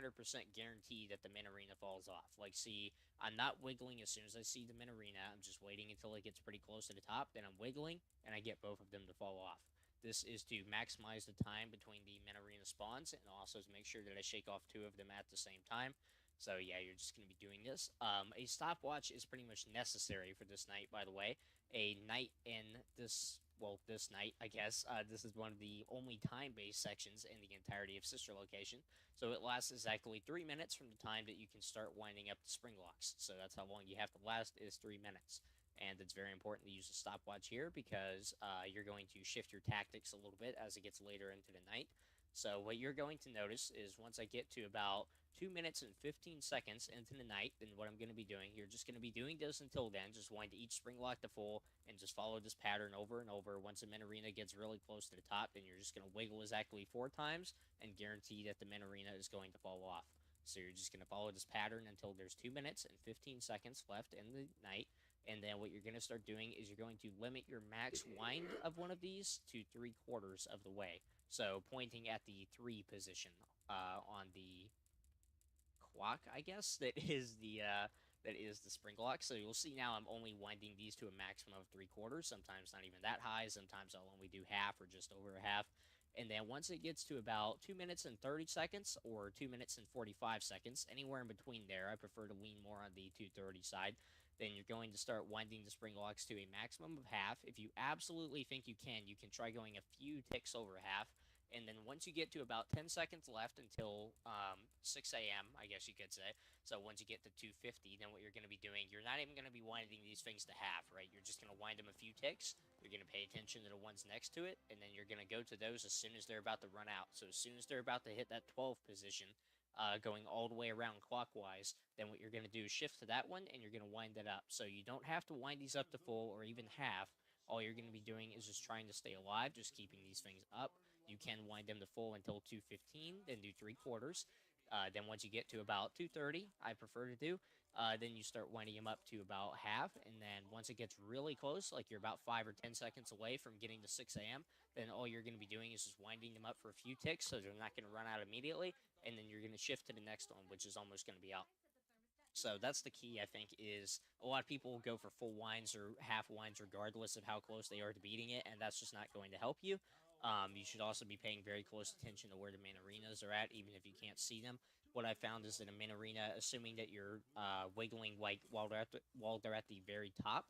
guarantee that the Minarina falls off. Like, see, I'm not wiggling as soon as I see the Minarina. I'm just waiting until it gets pretty close to the top, then I'm wiggling, and I get both of them to fall off. This is to maximize the time between the Minarina spawns and also to make sure that I shake off 2 of them at the same time. So yeah, you're just going to be doing this. A stopwatch is pretty much necessary for this night, by the way. A night in this, well, this night, I guess. This is one of the only time-based sections in the entirety of Sister Location. So it lasts exactly 3 minutes from the time that you can start winding up the spring locks. So that's how long you have to last, is 3 minutes. And it's very important to use a stopwatch here because you're going to shift your tactics a little bit as it gets later into the night. So what you're going to notice is once I get to about 2 minutes and 15 seconds into the night, then what I'm going to be doing, you're just going to be doing this until then. Just wind each spring lock to full and just follow this pattern over and over. Once the Minarina gets really close to the top, then you're just going to wiggle exactly 4 times and guarantee that the Minarina is going to fall off. So you're just going to follow this pattern until there's 2 minutes and 15 seconds left in the night. And then what you're going to start doing is you're going to limit your max wind of one of these to 3/4 of the way. So pointing at the 3 position on the clock, I guess, that is the spring lock. So you'll see now I'm only winding these to a maximum of 3/4. Sometimes not even that high. Sometimes I'll only do half or just over a half. And then once it gets to about 2 minutes and 30 seconds or 2 minutes and 45 seconds, anywhere in between there, I prefer to lean more on the 230 side, then you're going to start winding the spring locks to a maximum of half. If you absolutely think you can try going a few ticks over half. And then once you get to about 10 seconds left until 6 a.m., I guess you could say. So once you get to 250, then what you're going to be doing, you're not even going to be winding these things to half, right? You're just going to wind them a few ticks. You're going to pay attention to the ones next to it, and then you're going to go to those as soon as they're about to run out. So as soon as they're about to hit that 12 position, going all the way around clockwise, then what you're going to do is shift to that one, and you're going to wind it up. So you don't have to wind these up to full or even half. All you're going to be doing is just trying to stay alive, just keeping these things up. You can wind them to full until 215, then do 3/4. Then once you get to about 230, I prefer to do, then you start winding them up to about half. And then once it gets really close, like you're about 5 or 10 seconds away from getting to 6 a.m., then all you're going to be doing is just winding them up for a few ticks so they're not going to run out immediately. And then you're going to shift to the next one, which is almost going to be out. So that's the key, I think, is a lot of people go for full winds or half winds regardless of how close they are to beating it, and that's just not going to help you. You should also be paying very close attention to where the Minarinas are at, even if you can't see them. What I found is that a Minarina, assuming that you're wiggling like while they're at the very top,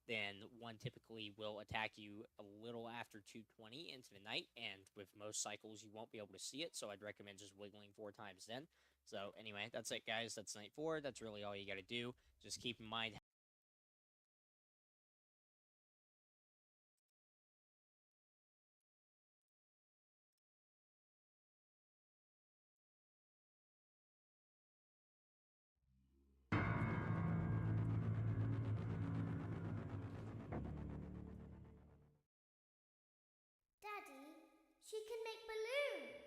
then one typically will attack you a little after 220 into the night, and with most cycles you won't be able to see it, so I'd recommend just wiggling 4 times then. So anyway, that's it, guys. That's night 4. That's really all you got to do. Just keep in mind Daddy, she can make balloons.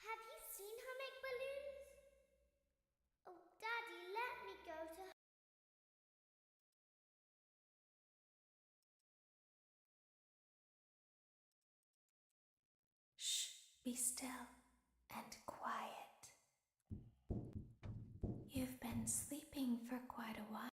Have you seen her make balloons? Oh, Daddy, let me go to her. Shh, Be still and quiet. You've been sleeping for quite a while.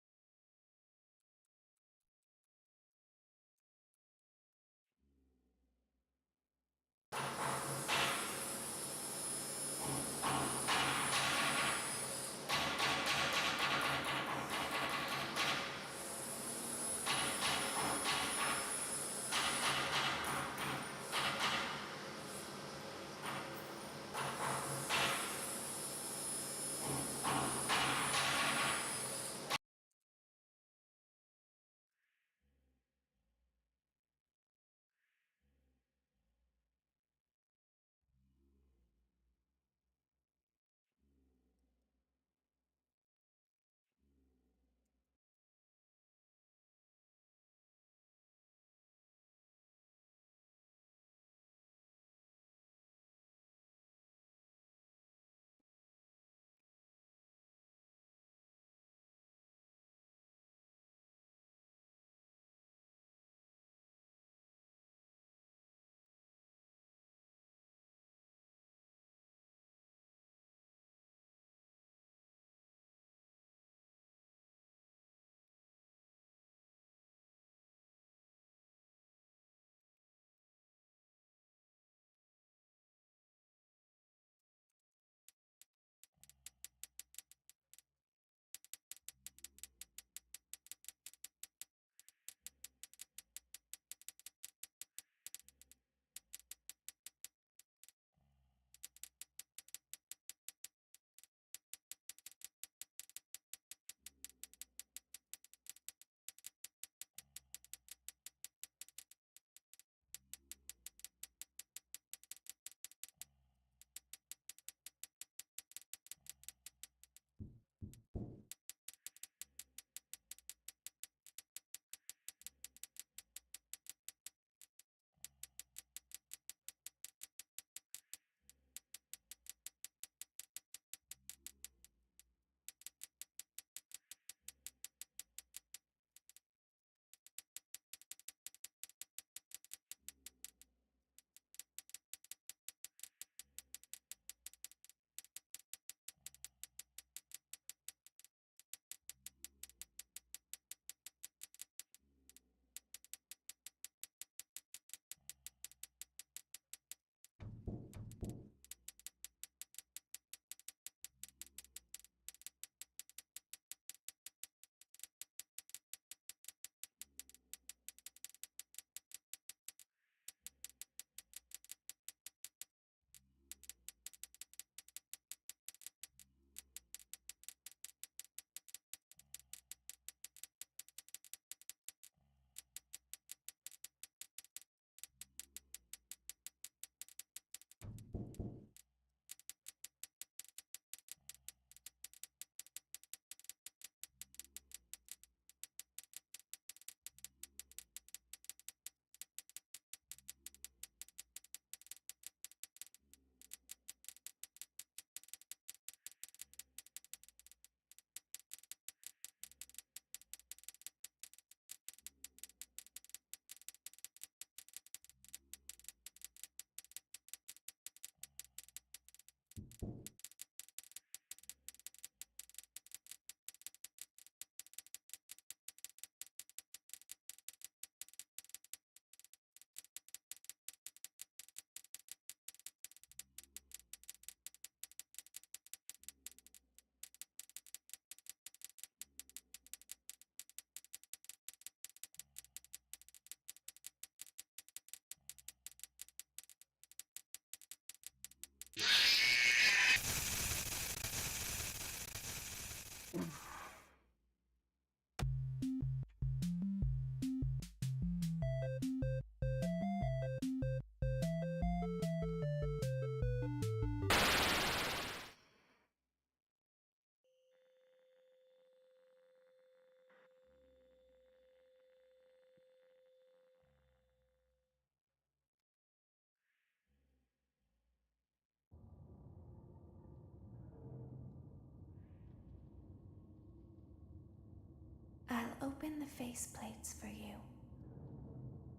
I'll open the faceplates for you.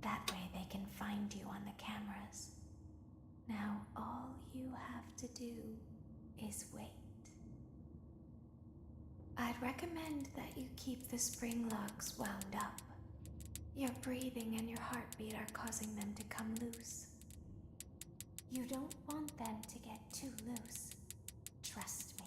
That way they can find you on the cameras. Now all you have to do is wait. I'd recommend that you keep the spring locks wound up. Your breathing and your heartbeat are causing them to come loose. You don't want them to get too loose. Trust me.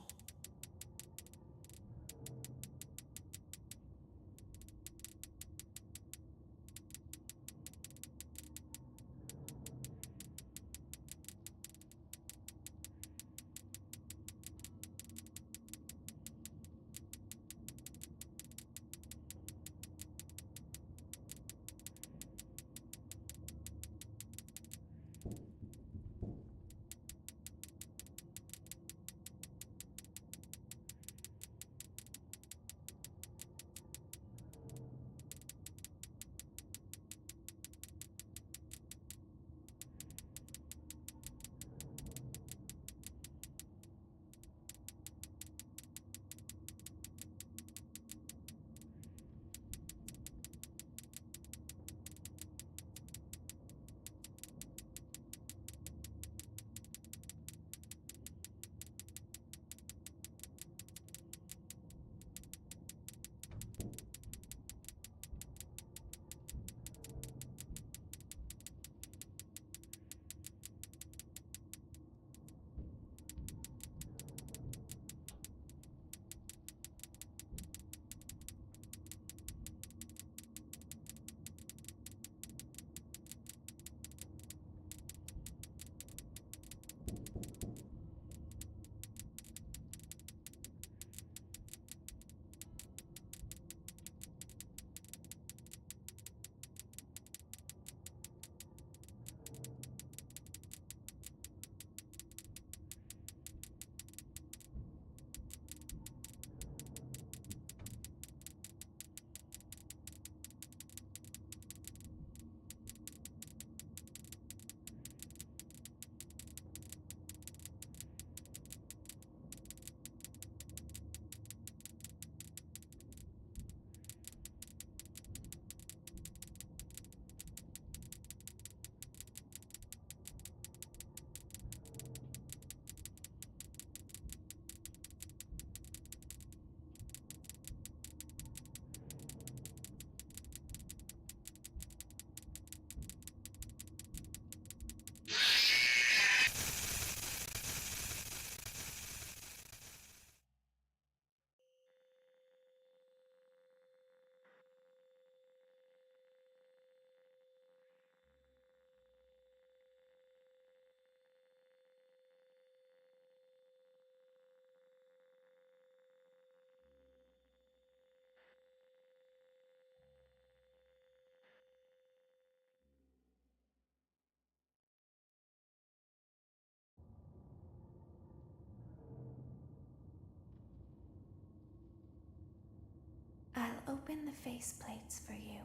I'll open the faceplates for you.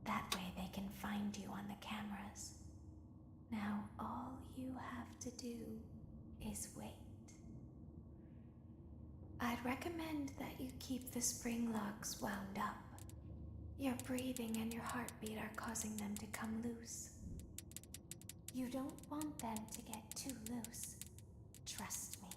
That way they can find you on the cameras. Now all you have to do is wait. I'd recommend that you keep the spring locks wound up. Your breathing and your heartbeat are causing them to come loose. You don't want them to get too loose. Trust me.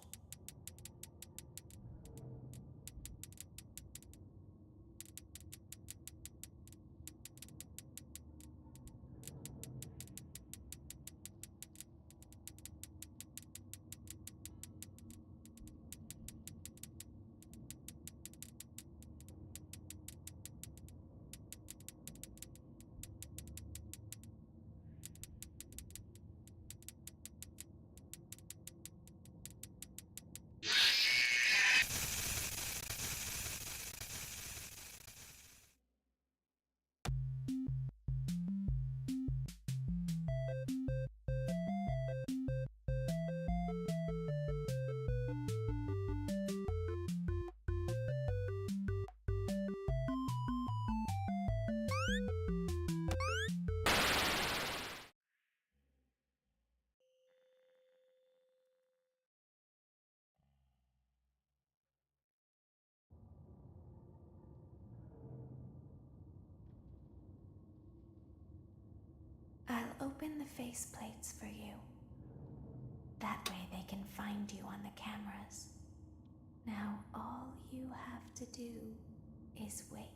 open the faceplates for you. That way they can find you on the cameras. Now all you have to do is wait.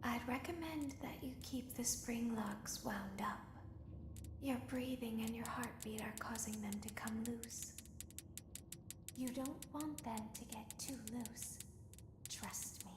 I'd recommend that you keep the spring locks wound up. Your breathing and your heartbeat are causing them to come loose. You don't want them to get too loose. Trust me.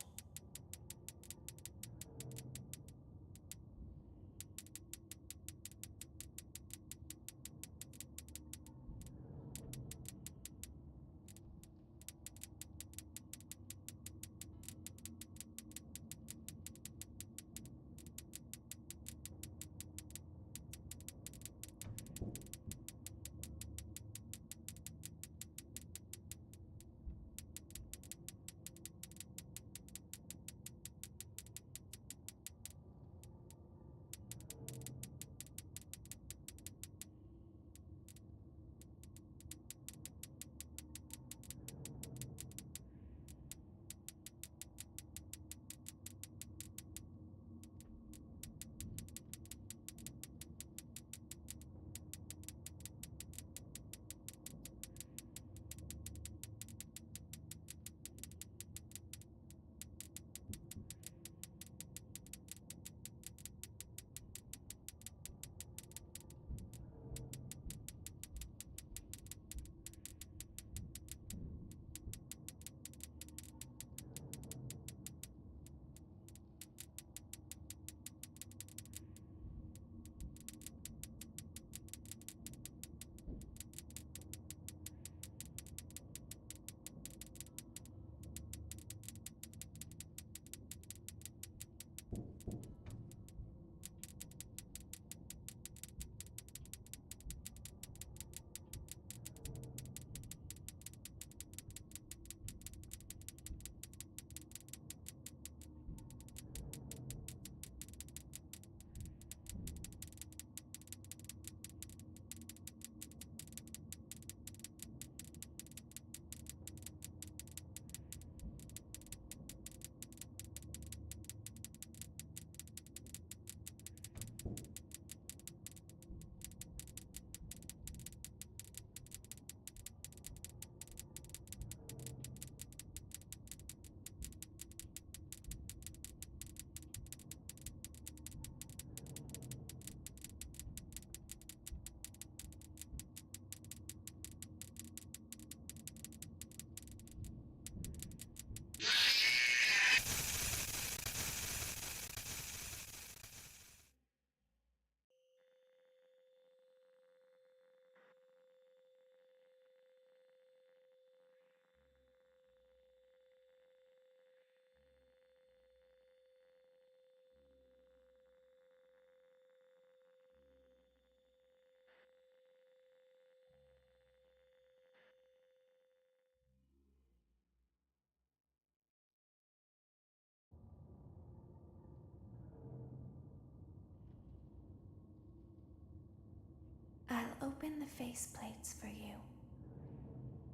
I'll open the faceplates for you.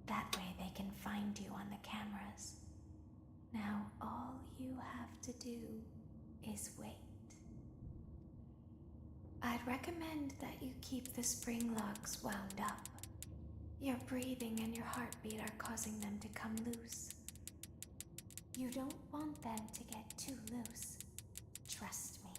That way they can find you on the cameras. Now all you have to do is wait. I'd recommend that you keep the spring locks wound up. Your breathing and your heartbeat are causing them to come loose. You don't want them to get too loose. Trust me.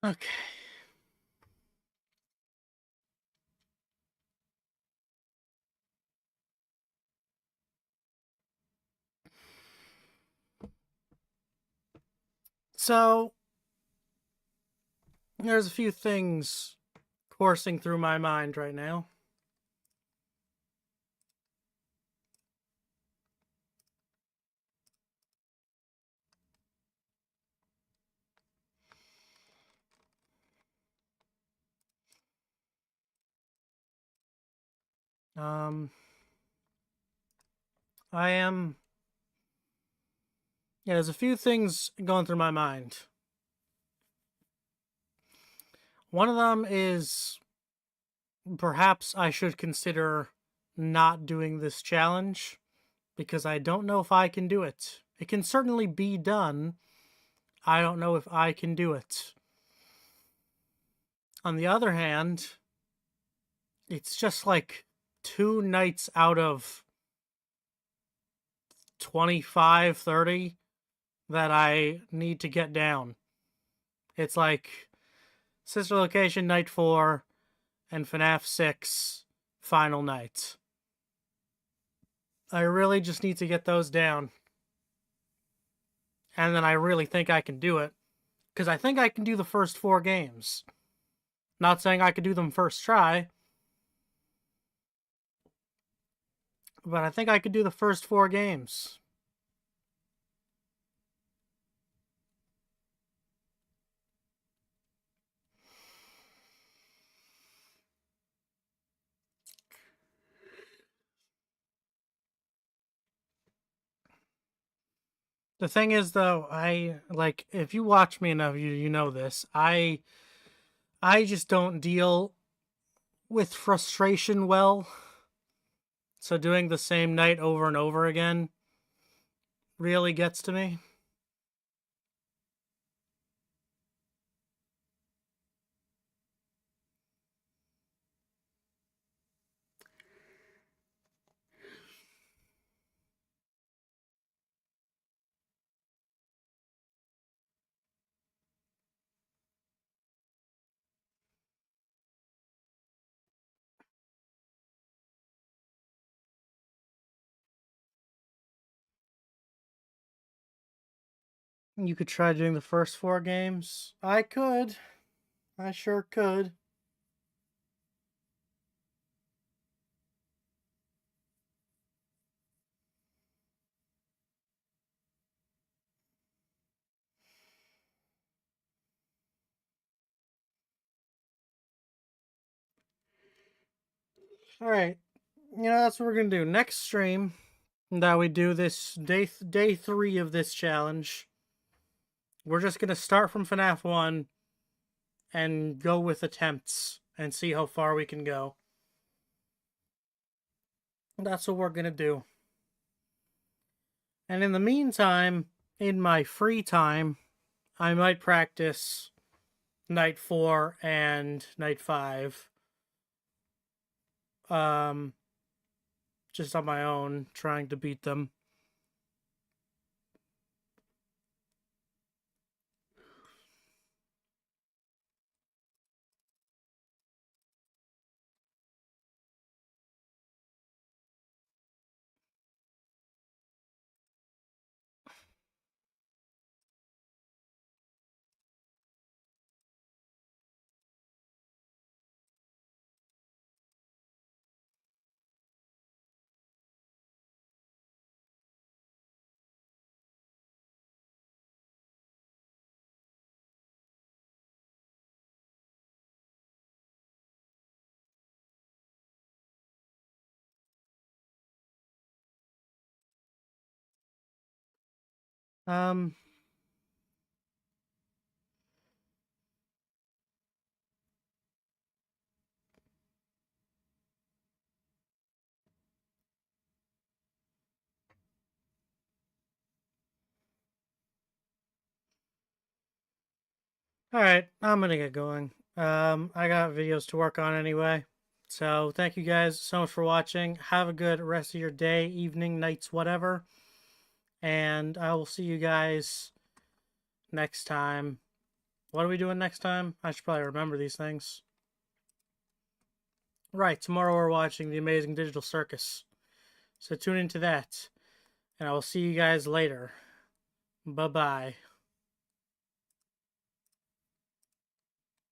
Okay. So, there's a few things coursing through my mind right now. I am... Yeah, there's a few things going through my mind. One of them is perhaps I should consider not doing this challenge because I don't know if I can do it. It can certainly be done. I don't know if I can do it. On the other hand, it's just like 2 nights out of 25, 30 that I need to get down. It's like Sister Location Night 4 and FNAF 6 Final Night. I really just need to get those down. And then I really think I can do it. Because I think I can do the first 4 games. Not saying I could do them first try. But I think I could do the first 4 games. The thing is, though, if you watch me enough, you know this. I just don't deal with frustration well. So doing the same night over and over again really gets to me. You could try doing the first 4 games. I could. I sure could. Alright. That's what we're going to do. Next stream that we do this day 3 of this challenge. We're just going to start from FNAF 1 and go with attempts and see how far we can go. That's what we're going to do. And in the meantime, in my free time, I might practice Night 4 and Night 5. Just on my own, trying to beat them. Um, Alright, I'm gonna get going. I got videos to work on anyway. So, thank you guys so much for watching. Have a good rest of your day, evening, nights, whatever. And I will see you guys next time What are we doing next time? I should probably remember these things. Right, tomorrow we're watching The Amazing Digital Circus. So tune into that. And I will see you guys later. Bye-bye.